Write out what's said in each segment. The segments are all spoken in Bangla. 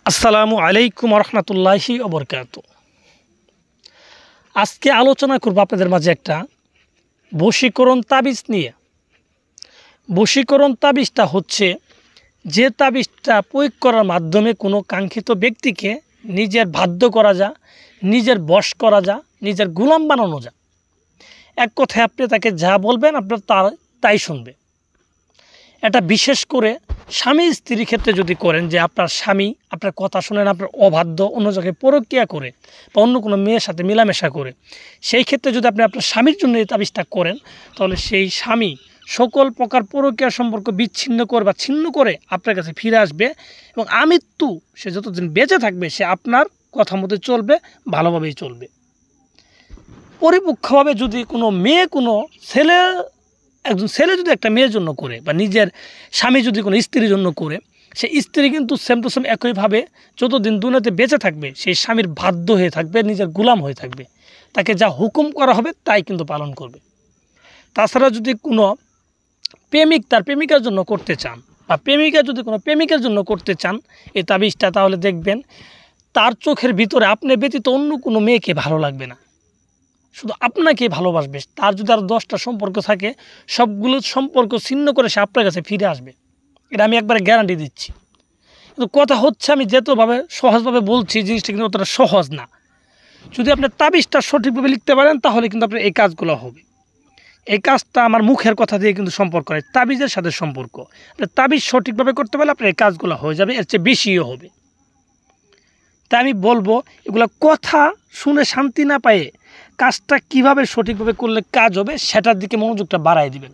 আসসালামু আলাইকুম রহমতুল্লাহি ওবরকাত। আজকে আলোচনা করব আপনাদের মাঝে একটা বশীকরণ তাবিজ নিয়ে। বশীকরণ তাবিজটা হচ্ছে যে তাবিজটা প্রয়োগ করার মাধ্যমে কোনো কাঙ্ক্ষিত ব্যক্তিকে নিজের বাধ্য করা যায়, নিজের বশ করা যায়, নিজের গোলাম বানানো যায়। এক কথায় আপনি তাকে যা বলবেন আপনার তাই শুনবে। এটা বিশেষ করে স্বামী স্ত্রীর ক্ষেত্রে যদি করেন, যে আপনার স্বামী আপনার কথা শোনেন, আপনার অবাধ্য, অন্য জায়গায় পরকীয়া করে বা অন্য কোনো মেয়ের সাথে মেলামেশা করে, সেই ক্ষেত্রে যদি আপনি আপনার স্বামীর জন্য এই তাবিজটা করেন, তাহলে সেই স্বামী সকল প্রকার পরকীয়া সম্পর্ক বিচ্ছিন্ন করে বা ছিন্ন করে আপনার কাছে ফিরে আসবে এবং আমৃত্যু সে যতদিন বেঁচে থাকবে সে আপনার কথা মতো চলবে, ভালোভাবেই চলবে। পরিপক্ষভাবে যদি কোনো মেয়ে কোনো ছেলে একজন ছেলে যদি একটা মেয়ের জন্য করে বা নিজের স্বামী যদি কোনো স্ত্রীর জন্য করে, সেই স্ত্রী কিন্তু সেম টু সেম একইভাবে যতদিন দুনিয়াতে বেঁচে থাকবে সেই স্বামীর বাধ্য হয়ে থাকবে, নিজের গোলাম হয়ে থাকবে, তাকে যা হুকুম করা হবে তাই কিন্তু পালন করবে। তাছাড়া যদি কোনো প্রেমিক তার প্রেমিকার জন্য করতে চান বা প্রেমিকা যদি কোনো প্রেমিকের জন্য করতে চান এই তাবিজটা, তাহলে দেখবেন তার চোখের ভিতরে আপনি ব্যতীত অন্য কোনো মেয়েকে ভালো লাগবে না, শুধু আপনাকেই ভালোবাসবে। তার যদি আর 10টা সম্পর্ক থাকে সবগুলো সম্পর্ক ছিন্ন করে সে আপনার কাছে ফিরে আসবে, এটা আমি একবারে গ্যারান্টি দিচ্ছি। কিন্তু কথা হচ্ছে, আমি যেতভাবে সহজভাবে বলছি জিনিসটা কিন্তু অতটা সহজ না। যদি আপনি তাবিজটা সঠিকভাবে লিখতে পারেন তাহলে কিন্তু আপনার এই কাজগুলো হবে। এই কাজটা আমার মুখের কথা দিয়ে কিন্তু সম্পর্ক হয়, তাবিজের সাথে সম্পর্ক। আপনি তাবিজ সঠিকভাবে করতে পারলে আপনার এই কাজগুলো হয়ে যাবে, এর চেয়ে বেশিও হবে। তাই আমি বলবো, এগুলো কথা শুনে শান্তি না পায়ে কাজটা কিভাবে সঠিকভাবে করলে কাজ হবে সেটার দিকে মনোযোগটা বাড়াই দিবেন।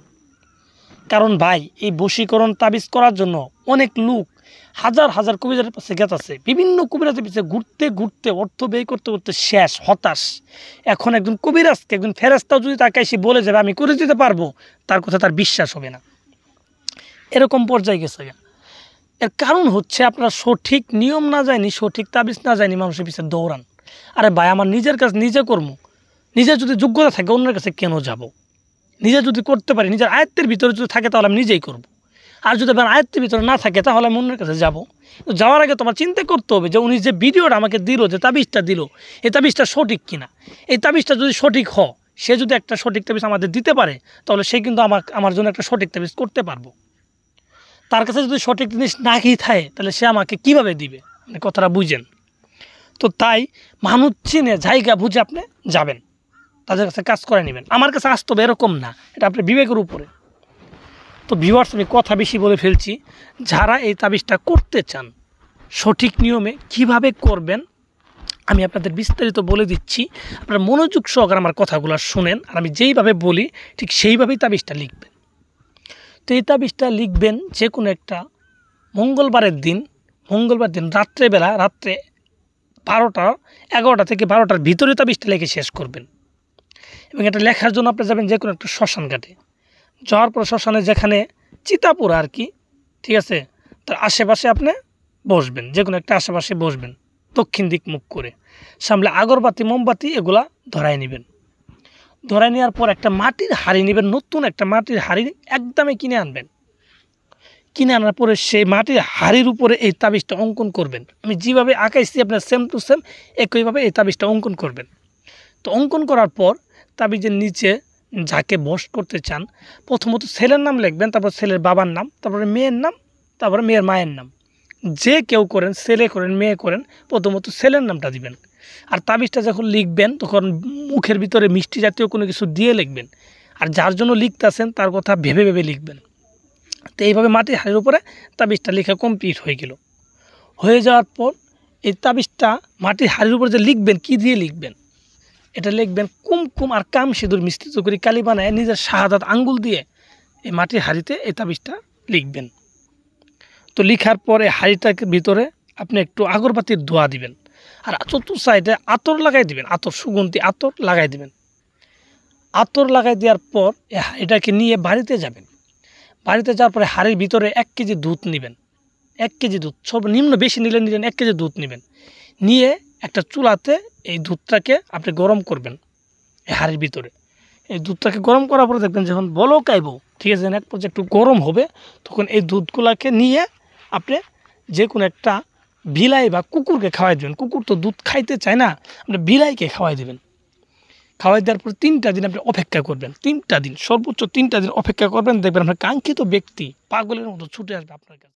কারণ ভাই, এই বশীকরণ তাবিজ করার জন্য অনেক লোক হাজার হাজার কবিরাজের পাশে গেছে, বিভিন্ন কবিরাজের পিছিয়ে ঘুরতে ঘুরতে অর্থ ব্যয় করতে করতে শেষ, হতাশ। এখন একজন কবিরাজকে একজন ফেরেশতাও যদি তাকে এসে বলে যাবে আমি করে দিতে পারবো, তার কথা তার বিশ্বাস হবে না, এরকম পর্যায়ে গেছে। এর কারণ হচ্ছে আপনার সঠিক নিয়ম না জানি, সঠিক তাবিজ না জানি মানুষের পিছিয়ে দৌড়ান। আরে ভাই, আমার নিজের কাজ নিজে কর্ম, নিজের যদি যোগ্যতা থাকে অন্যের কাছে কেন যাব? নিজে যদি করতে পারি, নিজের আয়ত্তের ভিতরে যদি থাকে তাহলে আমি নিজেই করব। আর যদি আমার আয়ত্তের ভিতরে না থাকে তাহলে আমি অন্যের কাছে যাব। তো যাওয়ার আগে তোমার চিন্তা করতে হবে যে উনি যে ভিডিওটা আমাকে দিল, যে তাবিজটা দিল, এই তাবিজটা সঠিক কিনা। এই তাবিজটা যদি সঠিক হয়, সে যদি একটা সঠিক তাবিজ আমাদের দিতে পারে তাহলে সে কিন্তু আমার জন্য একটা সঠিক তাবিজ করতে পারবো। তার কাছে যদি সঠিক জিনিস না কি থাকে তাহলে সে আমাকে কিভাবে দিবে? আপনি কথাটা বুঝেন। তো তাই মানুষ চিনে জায়গা বুঝে আপনি যাবেন, তাদের কাছে কাজ করে নেবেন। আমার কাছে আসতে হবে এরকম না, এটা আপনার বিবেকের উপরে। তো ভিউয়ার্স, আমি কথা বেশি বলে ফেলছি। যারা এই তাবিজটা করতে চান সঠিক নিয়মে কিভাবে করবেন আমি আপনাদের বিস্তারিত বলে দিচ্ছি। আপনারা মনোযোগ সহকারে আমার কথাগুলো শুনেন, আর আমি যেইভাবে বলি ঠিক সেইভাবেই তাবিজটা লিখবেন। তো এই তাবিজটা লিখবেন যে কোনো একটা মঙ্গলবার দিন রাত্রেবেলা, রাত্রে 11টা থেকে 12টার ভিতরে তাবিজটা লিখে শেষ করবেন। এবং এটা লেখার জন্য আপনি যাবেন যে কোনো একটা শ্মশান ঘাটে। যাওয়ার পর শ্মশানে যেখানে চিতাপুরা আর কি, ঠিক আছে, তার আশেপাশে আপনি বসবেন, যে কোনো একটা আশেপাশে বসবেন, দক্ষিণ দিক মুখ করে। সামনে আগরবাতি মোমবাতি এগুলা ধরাই নেবেন। ধরাই নেওয়ার পর একটা মাটির হাঁড়ি নেবেন, নতুন একটা মাটির হাঁড়ি একদমই কিনে আনবেন। কিনে আনার পরে সেই মাটির হাঁড়ির উপরে এই তাবিজটা অঙ্কন করবেন। আমি যেভাবে আঁকাইছি আপনার সেম টু সেম একইভাবে এই তাবিজটা অঙ্কন করবেন। তো অঙ্কন করার পর তাবিজের নিচে যাকে বশ করতে চান প্রথমত ছেলের নাম লিখবেন, তারপর ছেলের বাবার নাম, তারপরে মেয়ের নাম, তারপরে মেয়ের মায়ের নাম। যে কেউ করেন, ছেলে করেন মেয়ে করেন, প্রথমত ছেলের নামটা দিবেন। আর তাবিজটা যখন লিখবেন তখন মুখের ভিতরে মিষ্টি জাতীয় কোনো কিছু দিয়ে লিখবেন। আর যার জন্য লিখতেছেন তার কথা ভেবে ভেবে লিখবেন। তো এইভাবে মাটির হাড়ির উপরে তাবিজটা লেখা কমপ্লিট হয়ে গেল। হয়ে যাওয়ার পর এই তাবিজটা মাটির হাড়ির উপরে যে লিখবেন, কি দিয়ে লিখবেন? এটা লিখবেন কুমকুম আর কাম সিঁদুর মিশ্রিত করে কালি বানায় নিজের শাহাদাত আঙ্গুল দিয়ে এই মাটির হাড়িতে এই তাবিজটা লিখবেন। তো লিখার পরে হাড়িটার ভিতরে আপনি একটু আগরবাতির ধোঁয়া দিবেন, আর চতুর্থ সাইডে আতর লাগাই দিবেন, আতর সুগন্ধি আতর লাগাই দিবেন। আতর লাগাই দেওয়ার পর এটাকে নিয়ে বাড়িতে যাবেন। বাড়িতে যাওয়ার পরে হাড়ির ভিতরে 1 কেজি দুধ নেবেন। 1 কেজি দুধ, সর্বনিম্ন বেশি নিলেন 1 কেজি দুধ নেবেন। নিয়ে একটা চুলাতে এই দুধটাকে আপনি গরম করবেন এই হাড়ির ভিতরে। এই দুধটাকে গরম করার পরে দেখবেন যখন বলক আইব, ঠিক আছে, এক পর্যায়ে একটু গরম হবে, তখন এই দুধগুলাকে নিয়ে আপনি যে কোনো একটা বিলাই বা কুকুরকে খাওয়াই দেবেন। কুকুর তো দুধ খাইতে চায় না, আপনি বিলাইকে খাওয়াই দেবেন। খাওয়াই দেওয়ার পর 3টা দিন আপনি অপেক্ষা করবেন, 3টা দিন, সর্বোচ্চ 3টা দিন অপেক্ষা করবেন, দেখবেন আপনার কাঙ্ক্ষিত ব্যক্তি পাগলের মতো ছুটে আসবে আপনার কাছে।